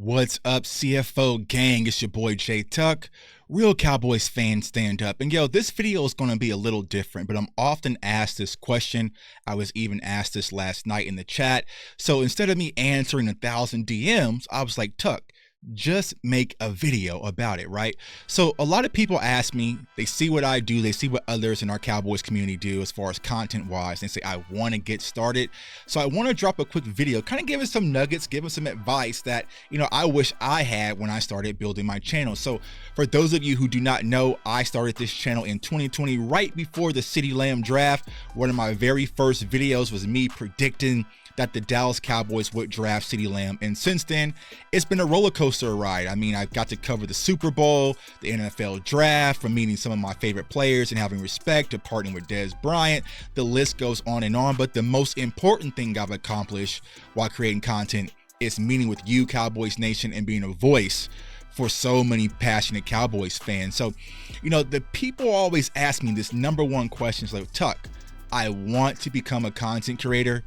What's up, CFO gang? It's your boy Jay Tuck, real Cowboys fan stand up. And this video is going to be a little different, but I'm often asked this question. I was even asked this last night in the chat. So instead of me answering 1,000 DMs, I was like, Tuck, just make a video about it, right? So a lot of people ask me, they see what I do, they see what others in our Cowboys community do as far as content wise, and say, I want to get started. So I want to drop a quick video, kind of giving some nuggets, giving some advice that, I wish I had when I started building my channel. So for those of you who do not know, I started this channel in 2020, right before the CeeDee Lamb draft. One of my very first videos was me predicting that the Dallas Cowboys would draft CeeDee Lamb. And since then, it's been a roller coaster ride. I mean, I've got to cover the Super Bowl, the NFL draft, from meeting some of my favorite players and having respect, to partnering with Dez Bryant. The list goes on and on. But the most important thing I've accomplished while creating content is meeting with you, Cowboys Nation, and being a voice for so many passionate Cowboys fans. So, the people always ask me this number one question is like, Tuck, I want to become a content creator.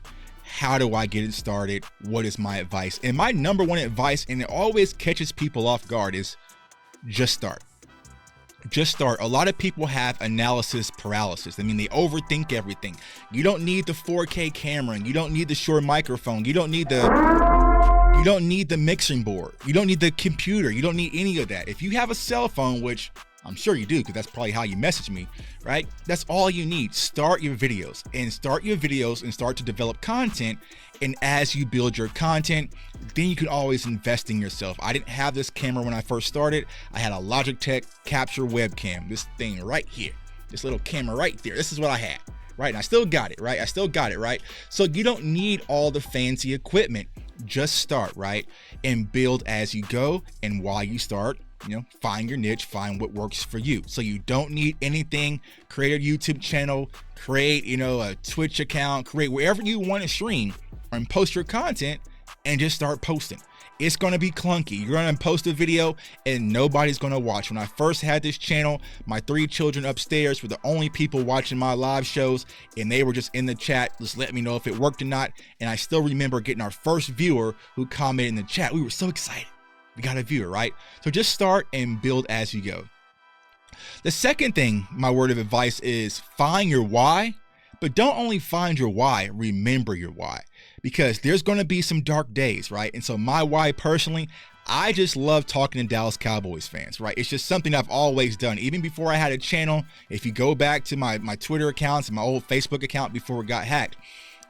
How do I get it started? What is my advice? And my number one advice, and it always catches people off guard, is just start. Just start. A lot of people have analysis paralysis. I mean, they overthink everything. You don't need the 4K camera. You don't need the Shure microphone. You don't need the mixing board. You don't need the computer. You don't need any of that. If you have a cell phone, which I'm sure you do, because that's probably how you message me, right? That's all you need. Start your videos and start to develop content. And as you build your content, then you can always invest in yourself. I didn't have this camera when I first started. I had a Logitech capture webcam, this thing right here, this little camera right there. This is what I had, right? And I still got it, right? So you don't need all the fancy equipment. Just start, right? And build as you go. And while you start, find your niche, find what works for you. So you don't need anything. Create a YouTube channel, create, a Twitch account, create wherever you want to stream and post your content, and just start posting. It's going to be clunky. You're going to post a video and nobody's going to watch. When I first had this channel, my 3 children upstairs were the only people watching my live shows, and they were just in the chat, just letting me know if it worked or not. And I still remember getting our first viewer who commented in the chat. We were so excited. We got a viewer, right? So just start and build as you go. The second thing, my word of advice, is find your why, but don't only find your why, remember your why, because there's going to be some dark days, right? And so my why personally, I just love talking to Dallas Cowboys fans, right? It's just something I've always done. Even before I had a channel, if you go back to my Twitter accounts and my old Facebook account before it got hacked,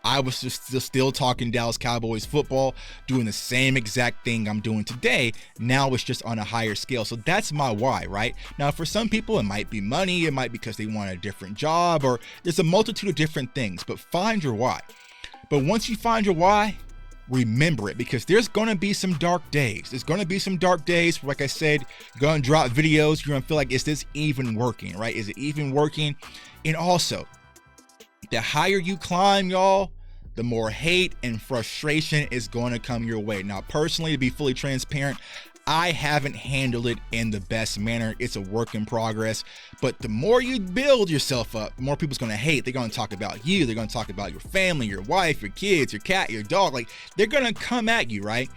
I was just still talking Dallas Cowboys football, doing the same exact thing I'm doing today. Now it's just on a higher scale. So that's my why, right? Now, for some people, it might be money. It might be because they want a different job, or there's a multitude of different things, but find your why. But once you find your why, remember it, because there's going to be some dark days. There's going to be some dark days. Like I said, you're going to drop videos. You're going to feel like, is this even working, right? Is it even working? And also, the higher you climb, y'all, the more hate and frustration is going to come your way. Now, personally, to be fully transparent, I haven't handled it in the best manner. It's a work in progress. But the more you build yourself up, the more people's going to hate. They're going to talk about you. They're going to talk about your family, your wife, your kids, your cat, your dog. Like, they're going to come at you, right?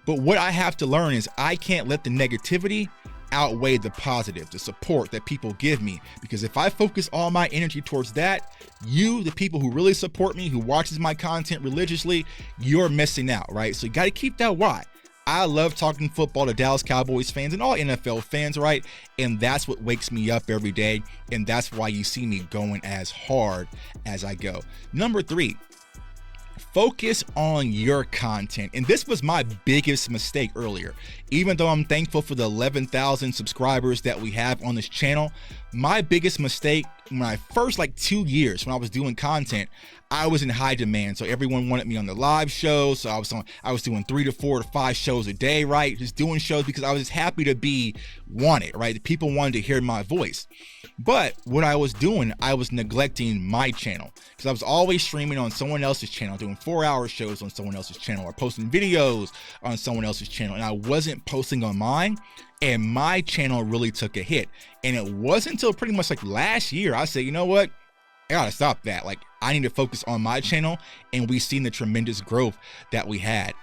But what I have to learn is I can't let the negativity outweigh the positive, the support that people give me. Because if I focus all my energy towards that, you, the people who really support me, who watches my content religiously, you're missing out, right? So you got to keep that why. I love talking football to Dallas Cowboys fans and all NFL fans, right? And that's what wakes me up every day. And that's why you see me going as hard as I go. Number 3, focus on your content. And this was my biggest mistake earlier. Even though I'm thankful for the 11,000 subscribers that we have on this channel, my biggest mistake when I first, 2 years when I was doing content, I was in high demand. So everyone wanted me on the live shows. So I was doing 3 to 4 to 5 shows a day, right? Just doing shows because I was just happy to be wanted, right? The people wanted to hear my voice. But what I was doing, I was neglecting my channel, because I was always streaming on someone else's channel, doing 4-hour shows on someone else's channel, or posting videos on someone else's channel. And I wasn't posting on mine. And my channel really took a hit. And it wasn't until pretty much last year, I said, you know what? I gotta stop that. I need to focus on my channel. And we've seen the tremendous growth that we had.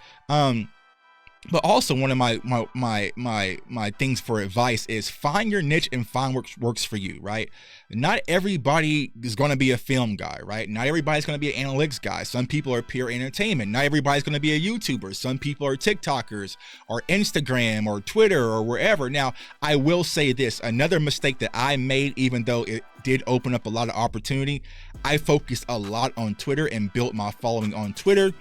But also one of my things for advice is find your niche and find what works for you, right? Not everybody is going to be a film guy, right? Not everybody's going to be an analytics guy. Some people are pure entertainment. Not everybody's going to be a YouTuber. Some people are TikTokers or Instagram or Twitter or wherever. Now, I will say this, another mistake that I made, even though it did open up a lot of opportunity, I focused a lot on Twitter and built my following on Twitter.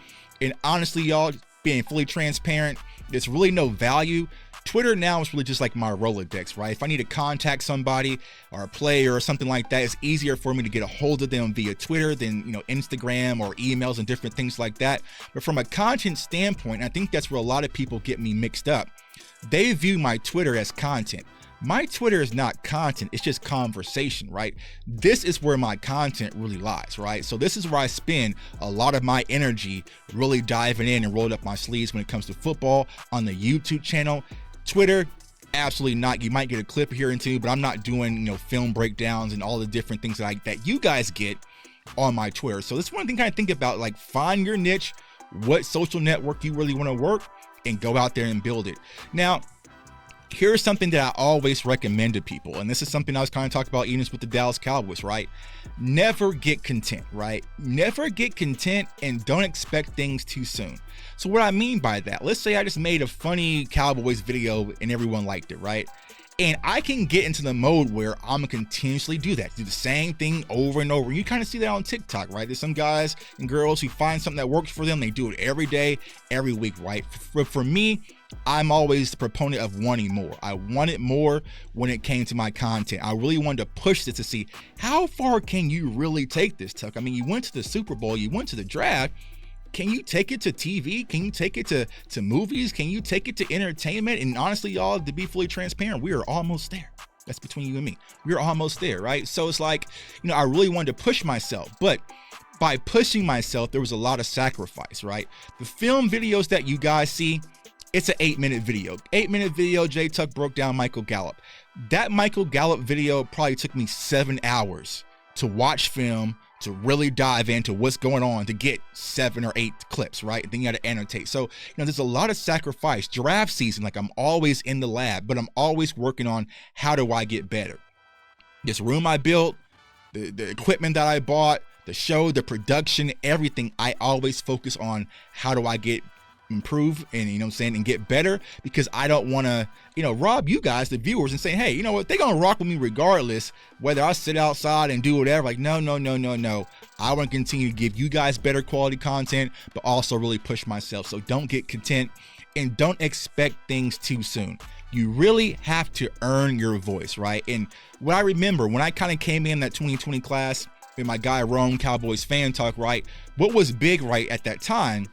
And honestly, y'all, being fully transparent, there's really no value. Twitter now is really just like my Rolodex, right? If I need to contact somebody or a player or something like that, it's easier for me to get a hold of them via Twitter than, Instagram or emails and different things like that. But from a content standpoint, I think that's where a lot of people get me mixed up. They view my Twitter as content. My Twitter is not content, it's just conversation, right? This is where my content really lies, right? So this is where I spend a lot of my energy really diving in and rolled up my sleeves when it comes to football on the YouTube channel. Twitter, absolutely not. You might get a clip here and two, but I'm not doing, film breakdowns and all the different things that you guys get on my Twitter. So this one thing kind of think about, like, find your niche, what social network you really want to work, and go out there and build it. Now, here's something that I always recommend to people, and this is something I was kind of talking about even with the Dallas Cowboys, right? Never get content, right? Never get content and don't expect things too soon. So what I mean by that, let's say I just made a funny Cowboys video and everyone liked it, right? And I can get into the mode where I'm gonna continuously do that, do the same thing over and over. You kind of see that on TikTok, right? There's some guys and girls who find something that works for them. They do it every day, every week, right? For me, I'm always the proponent of wanting more. I wanted more when it came to my content. I really wanted to push this to see how far can you really take this, Tuck? I mean, you went to the Super Bowl, you went to the draft. Can you take it to TV? Can you take it to movies? Can you take it to entertainment? And honestly, y'all, to be fully transparent, we are almost there. That's between you and me. We're almost there, right? So it's like, I really wanted to push myself, but by pushing myself, there was a lot of sacrifice, right? The film videos that you guys see, it's an 8-minute video. 8-minute video, J Tuck broke down Michael Gallup. That Michael Gallup video probably took me 7 hours to watch film, to really dive into what's going on, to get 7 or 8 clips, right? Then you got to annotate. So, there's a lot of sacrifice. Draft season, like, I'm always in the lab, but I'm always working on how do I get better. This room I built, the equipment that I bought, the show, the production, everything, I always focus on how do I get improve and and get better, because I don't want to rob you guys, the viewers, and say, hey, you know what, they're gonna rock with me regardless whether I sit outside and do whatever. Like, no, I want to continue to give you guys better quality content, but also really push myself. So don't get content and don't expect things too soon. You really have to earn your voice, right? And what I remember when I kind of came in that 2020 class with my guy Rome, Cowboys Fan Talk, right, what was big right at that time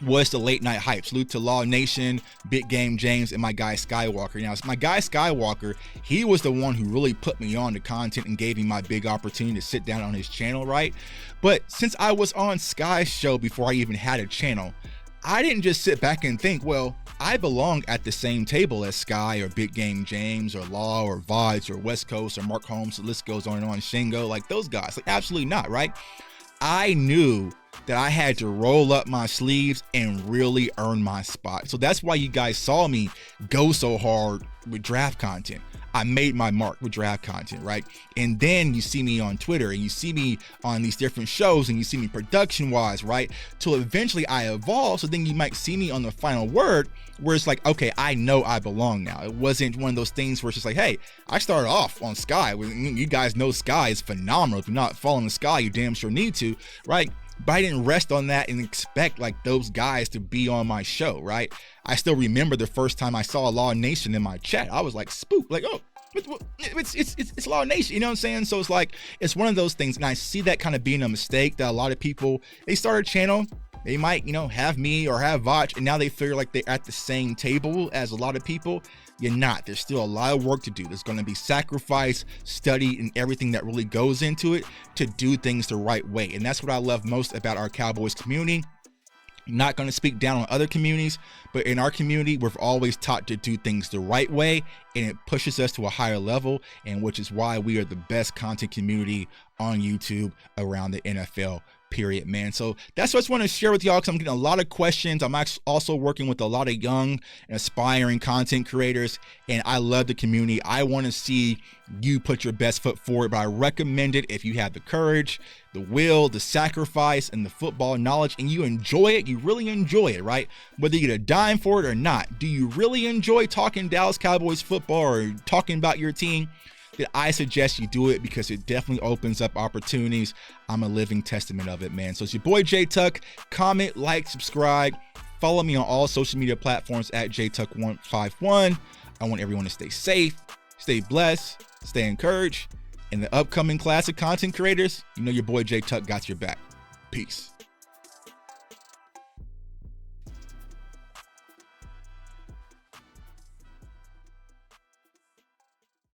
was the late night hype. Salute to Law Nation, Big Game James, and my guy Skywalker. Now, my guy Skywalker, he was the one who really put me on to content and gave me my big opportunity to sit down on his channel, right? But since I was on Sky's show before I even had a channel, I didn't just sit back and think, well, I belong at the same table as Sky or Big Game James or Law or Vods or West Coast or Mark Holmes. The list goes on and on. Shingo, like those guys. Like, absolutely not, right? I knew that I had to roll up my sleeves and really earn my spot. So that's why you guys saw me go so hard with draft content. I made my mark with draft content, right? And then you see me on Twitter and you see me on these different shows and you see me production wise, right? Till eventually I evolve. So then you might see me on the final word where it's like, okay, I know I belong now. It wasn't one of those things where it's just like, hey, I started off on Sky. You guys know Sky is phenomenal. If you're not following the Sky, you damn sure need to, right? But I didn't rest on that and expect like those guys to be on my show, right? I still remember the first time I saw Law Nation in my chat. I was like spooked, like, oh, it's Law Nation, you know what I'm saying? So it's like, it's one of those things, and I see that kind of being a mistake that a lot of people, they start a channel, they might, have me or have Vach, and now they feel like they're at the same table as a lot of people. You're not. There's still a lot of work to do. There's going to be sacrifice, study, and everything that really goes into it to do things the right way. And that's what I love most about our Cowboys community. I'm not going to speak down on other communities, but in our community, we're always taught to do things the right way, and it pushes us to a higher level, and which is why we are the best content community on YouTube around the NFL period, man. So that's what I just want to share with y'all, because I'm getting a lot of questions. I'm also working with a lot of young and aspiring content creators, and I love the community. I want to see you put your best foot forward, but I recommend it if you have the courage, the will, the sacrifice, and the football knowledge, and you enjoy it. You really enjoy it, right? Whether you get a dime for it or not. Do you really enjoy talking Dallas Cowboys football or talking about your team? Then I suggest you do it, because it definitely opens up opportunities. I'm a living testament of it, man. So it's your boy J Tuck. Comment, like, subscribe. Follow me on all social media platforms at JTuck151. I want everyone to stay safe, stay blessed, stay encouraged. In the upcoming class of content creators, you know your boy J Tuck got your back. Peace.